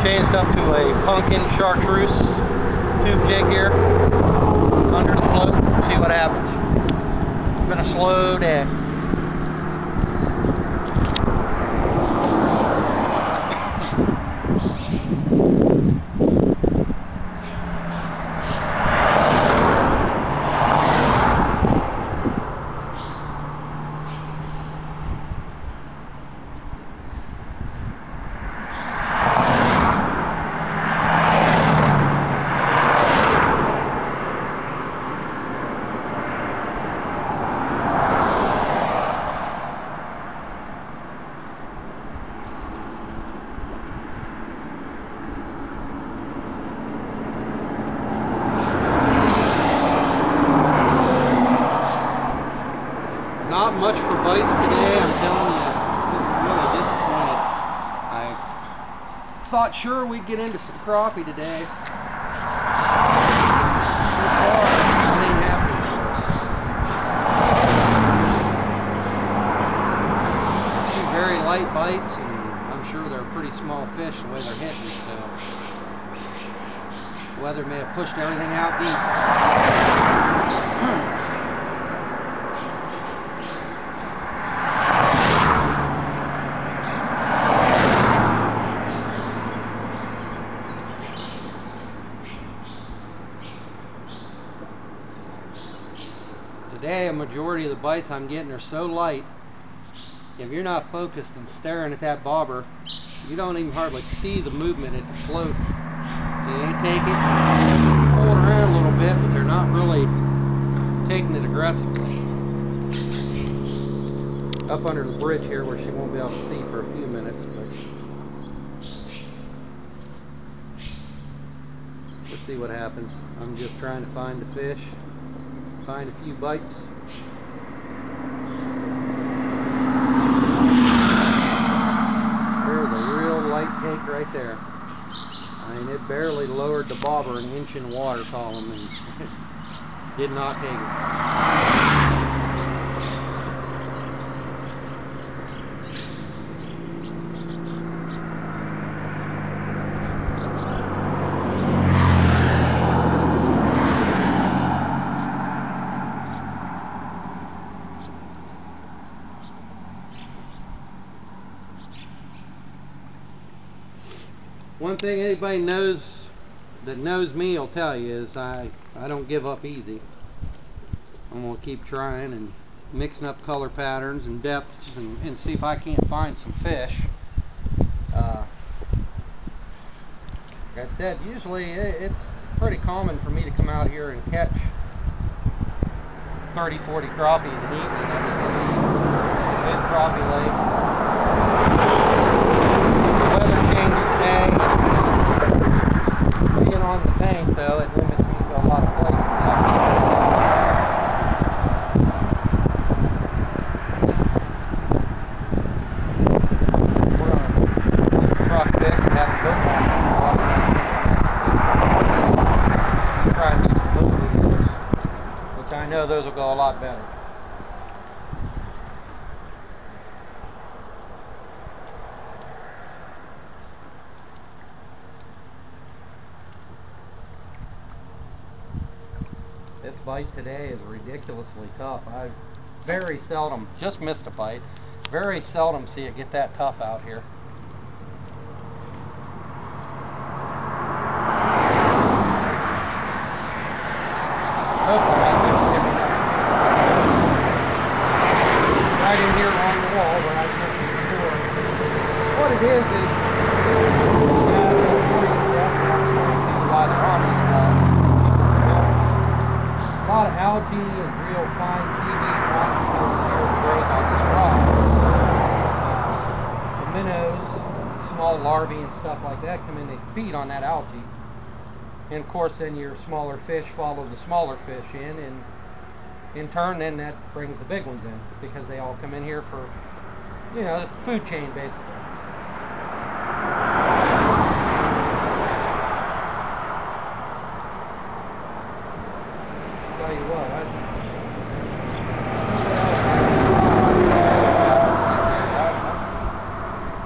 changed up to a pumpkin chartreuse tube jig here under the float. See what happens. I'm gonna slow down. Not much for bites today, I'm telling you. It's really disappointed. I thought sure we'd get into some crappie today. So far, it ain't happening for us. Two very light bites, and I'm sure they're pretty small fish the way they're hitting, so the weather may have pushed everything out deep. Today, a majority of the bites I'm getting are so light, if you're not focused and staring at that bobber, you don't even hardly see the movement at the float. They take it, pull it around a little bit, but they're not really taking it aggressively. Up under the bridge here where she won't be able to see for a few minutes, but let's see what happens. I'm just trying to find the fish. Find a few bites. There's a real light take right there. I mean, it barely lowered the bobber an inch in water column and did not take it. One thing anybody knows that knows me will tell you is I don't give up easy. I'm going to keep trying and mixing up color patterns and depths and see if I can't find some fish. Like I said, usually it's pretty common for me to come out here and catch 30, 40 crappie in an evening. I mean, it's a good crappie lake. Weather changed today. Being on the bank, though, it limits me to a lot of places. We're on truck fix and have a boat back. Try and do some boat videos, which I know those will go a lot better. This bite today is ridiculously tough. I very seldom, just missed a bite, very seldom see it get that tough out here. Hopefully that fish will get me next time. Right in here along the wall where I was mentioning before. What it is a lot of algae and real fine seaweed grows on this rock. The minnows, small larvae and stuff like that come in, they feed on that algae. And of course then your smaller fish follow the smaller fish in, and in turn then that brings the big ones in, because they all come in here for, you know, the food chain basically. Tell you what,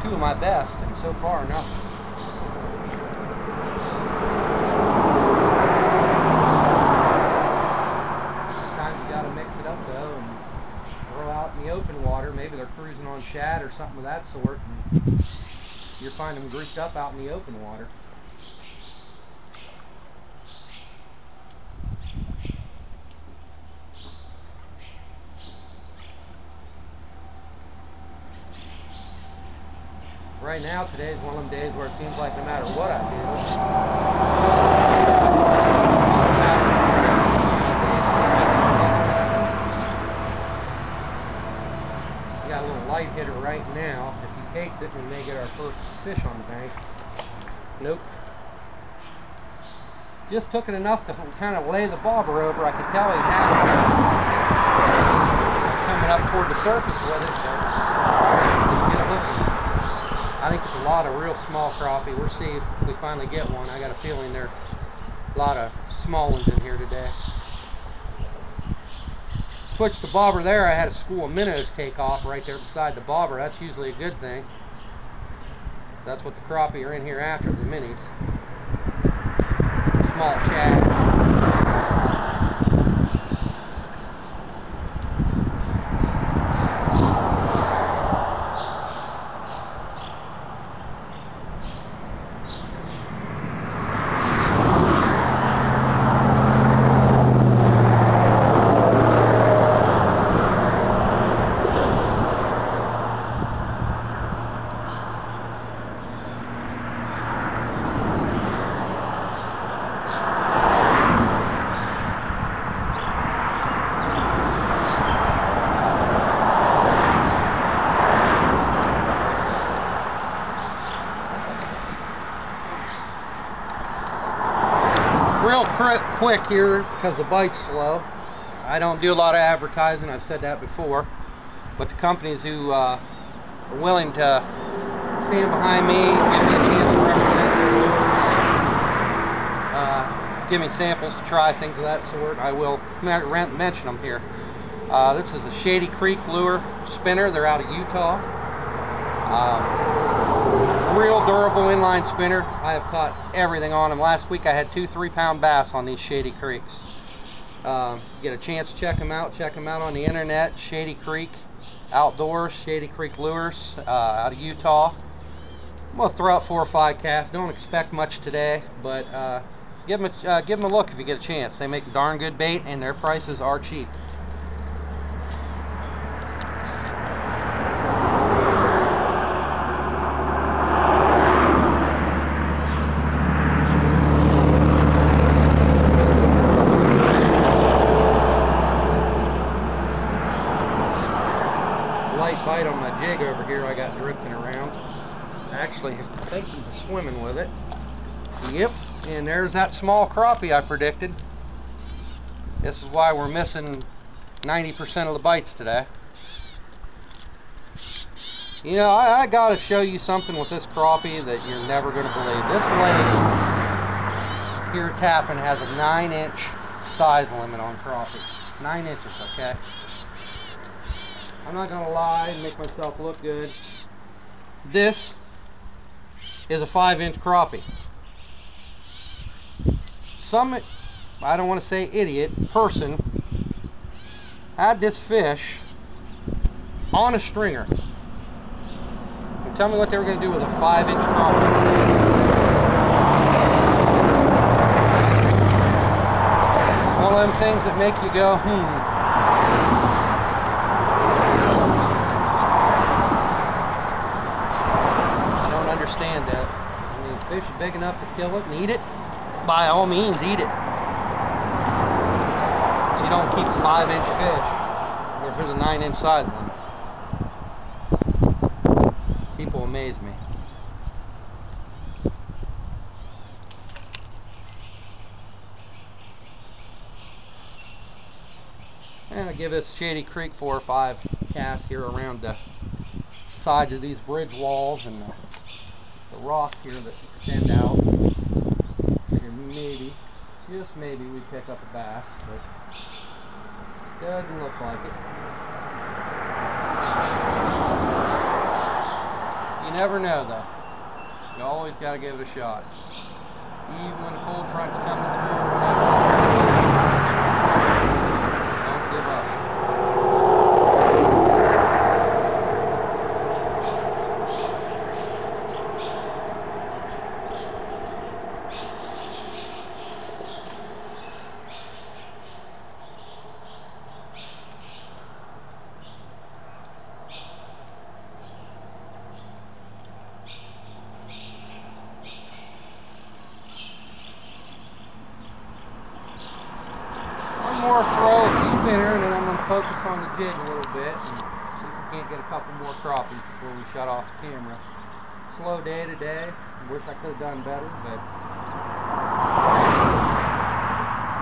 two of my best, and so far nothing. fix it up though and throw out in the open water. Maybe they're cruising on shad or something of that sort, and you're finding them grouped up out in the open water. Right now, today is one of them days where it seems like no matter what I do, we got a little light hitter right now. If he takes it, we may get our first fish on the bank. Nope. Just took it enough to kind of lay the bobber over. I could tell he had it coming up toward the surface with it, but didn't get a hook. I think it's a lot of real small crappie. We'll see if we finally get one. I got a feeling there are a lot of small ones in here today. Switched the bobber there. I had a school of minnows take off right there beside the bobber. That's usually a good thing. That's what the crappie are in here after, the minis. Small shad. Real quick here, because the bite's slow. I don't do a lot of advertising, I've said that before, but the companies who are willing to stand behind me, give me a chance to represent their lures, give me samples to try, things of that sort, I will mention them here. This is a Shady Creek lure spinner. They're out of Utah. Real durable inline spinner. I have caught everything on them. Last week I had 2 3-pound bass on these Shady Creeks. Get a chance to check them out on the internet. Shady Creek Outdoors, Shady Creek Lures, out of Utah. I'm going to throw out 4 or 5 casts. Don't expect much today, but give them a look if you get a chance. They make darn good bait and their prices are cheap. Bite on my jig over here I got drifting around. Actually, I think he's swimming with it. Yep, and there's that small crappie I predicted. This is why we're missing 90% of the bites today. You know, I gotta show you something with this crappie that you're never gonna believe. This lake here at Tappan has a 9-inch size limit on crappie. 9 inches, okay? I'm not going to lie and make myself look good. This is a 5-inch crappie. Some, I don't want to say idiot, person had this fish on a stringer. And tell me what they were going to do with a 5-inch crappie. It's one of them things that make you go, understand that. I mean, if the fish is big enough to kill it and eat it, by all means eat it. So you don't keep a 5-inch fish if there's a 9-inch size limit. People amaze me. And I give this Shady Creek 4 or 5 casts here around the sides of these bridge walls and the rock here that extend out. Figure maybe, just maybe, we pick up a bass, but doesn't look like it. You never know though. You always got to give it a shot. Even when the cold front's coming through, don't give up. jig a little bit and see if we can't get a couple more crappies before we shut off the camera. Slow day today. Wish I could have done better, but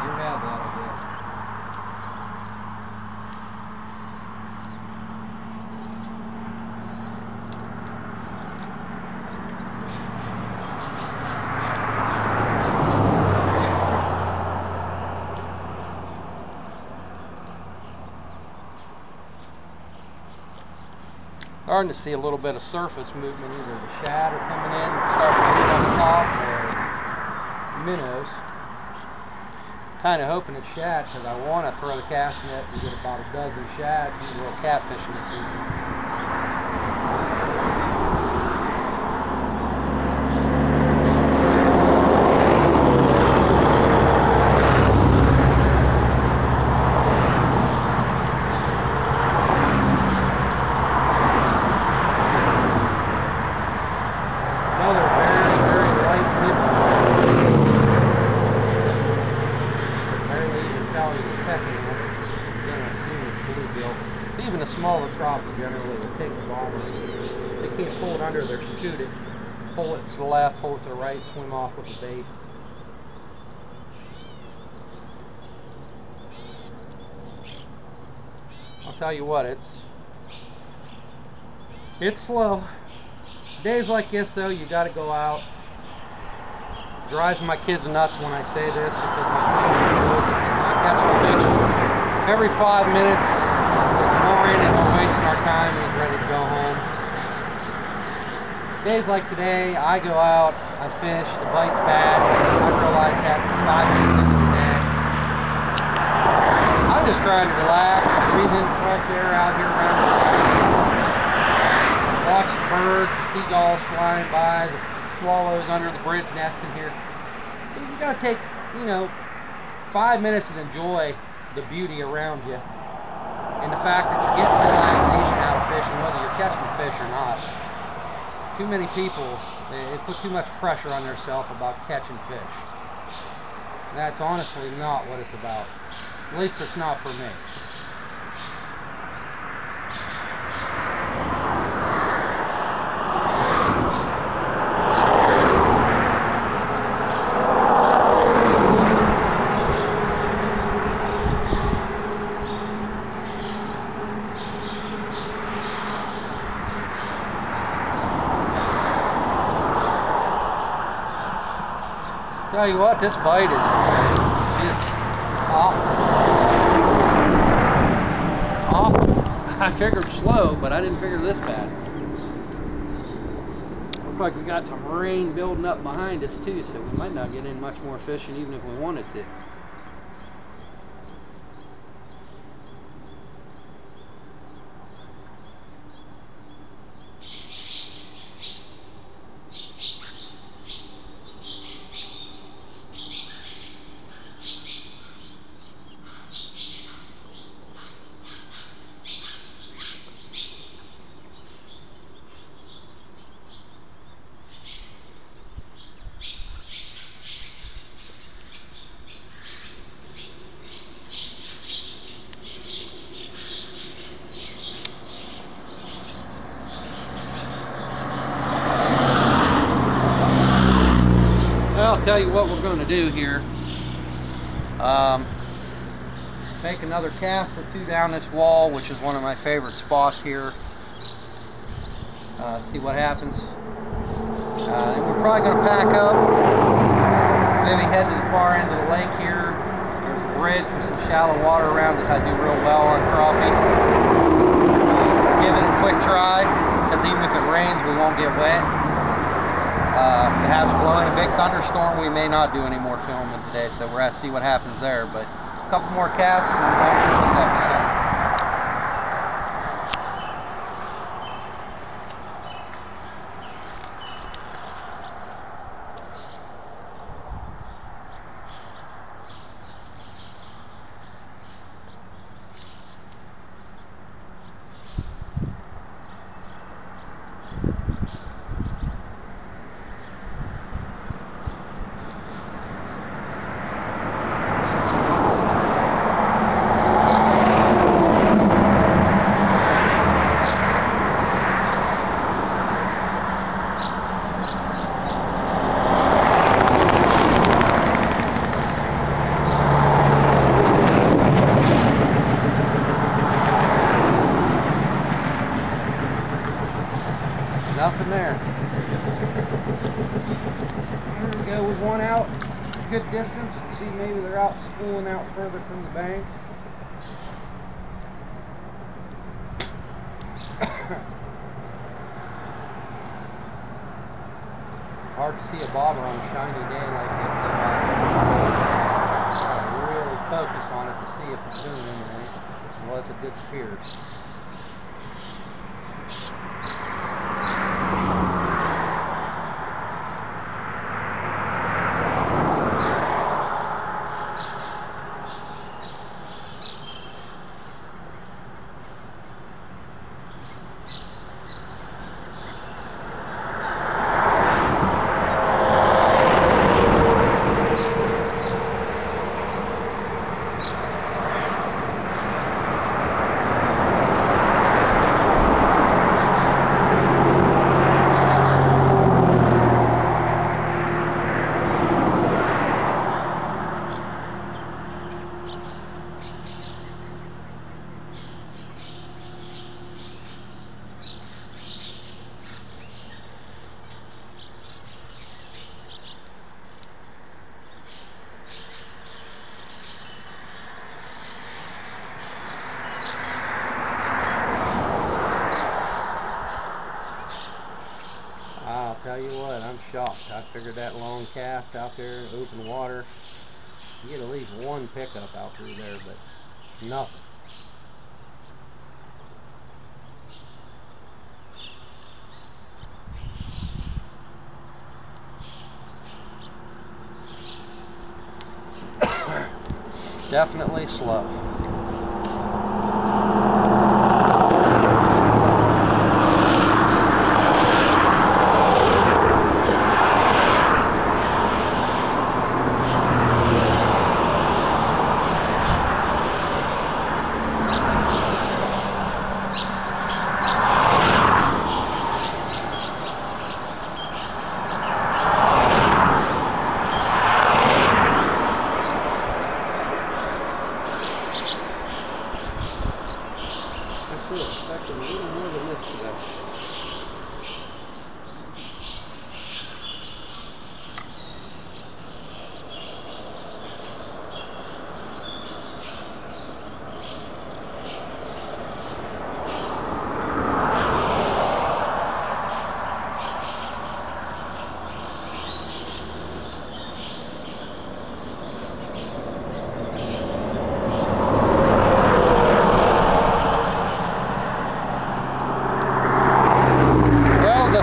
you have that, I guess. Starting to see a little bit of surface movement. Either the shad are coming in and starting to get on top, or minnows. Kind of hoping it's shad because I want to throw the cast net and get about a dozen shads and a little catfishing this evening. Even a smaller crappie generally will take the bobber. They can't pull it under, they're shoot it. Pull it to the left, pull it to the right, swim off with the bait. I'll tell you what, it's slow. Days like this though, you gotta go out. It drives my kids nuts when I say this because my son knows if he's not catching fish every 5 minutes. And we're wasting our time. He's ready to go home. Days like today, I go out, I fish, the bite's bad. I realize that 5 minutes into the day. I'm just trying to relax, breathe in the fresh air out here around the lake. Watch the birds, the seagulls flying by, the swallows under the bridge nesting here. You gotta take, 5 minutes and enjoy the beauty around you. And the fact that you're getting relaxation out of fishing, whether you're catching fish or not. Too many people, they put too much pressure on themselves about catching fish. And that's honestly not what it's about. At least it's not for me. Tell you what, this bite is just awful. I figured slow, but I didn't figure this bad. Looks like we got some rain building up behind us too, so we might not get in much more fishing even if we wanted to. I'll tell you what we're going to do here. Make another cast or two down this wall, which is one of my favorite spots here. See what happens. And we're probably going to pack up, maybe head to the far end of the lake here. There's a bridge with some shallow water around it I do real well on crappie. Give it a quick try, because even if it rains we won't get wet. If it has blowing a big thunderstorm, we may not do any more filming today, so we're going to see what happens there. But a couple more casts and we're done for this episode. Nothing there. There we go with one out. Good distance. See, maybe they're out spooling out further from the bank. Hard to see a bobber on a shiny day like this, so I gotta really focus on it to see if it's doing anything, unless it disappears. I'll tell you what, I'm shocked. I figured that long cast out there in open water, you get at least one pickup out through there, but nothing. Definitely slow. I feel expecting a little more than this today.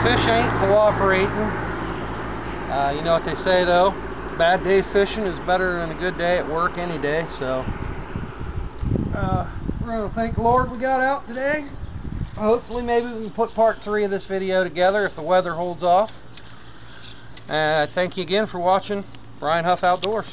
Fish ain't cooperating. You know what they say though, bad day fishing is better than a good day at work any day, so we're going to thank the Lord we got out today. Hopefully maybe we can put part 3 of this video together if the weather holds off. Thank you again for watching Brian Huff Outdoors.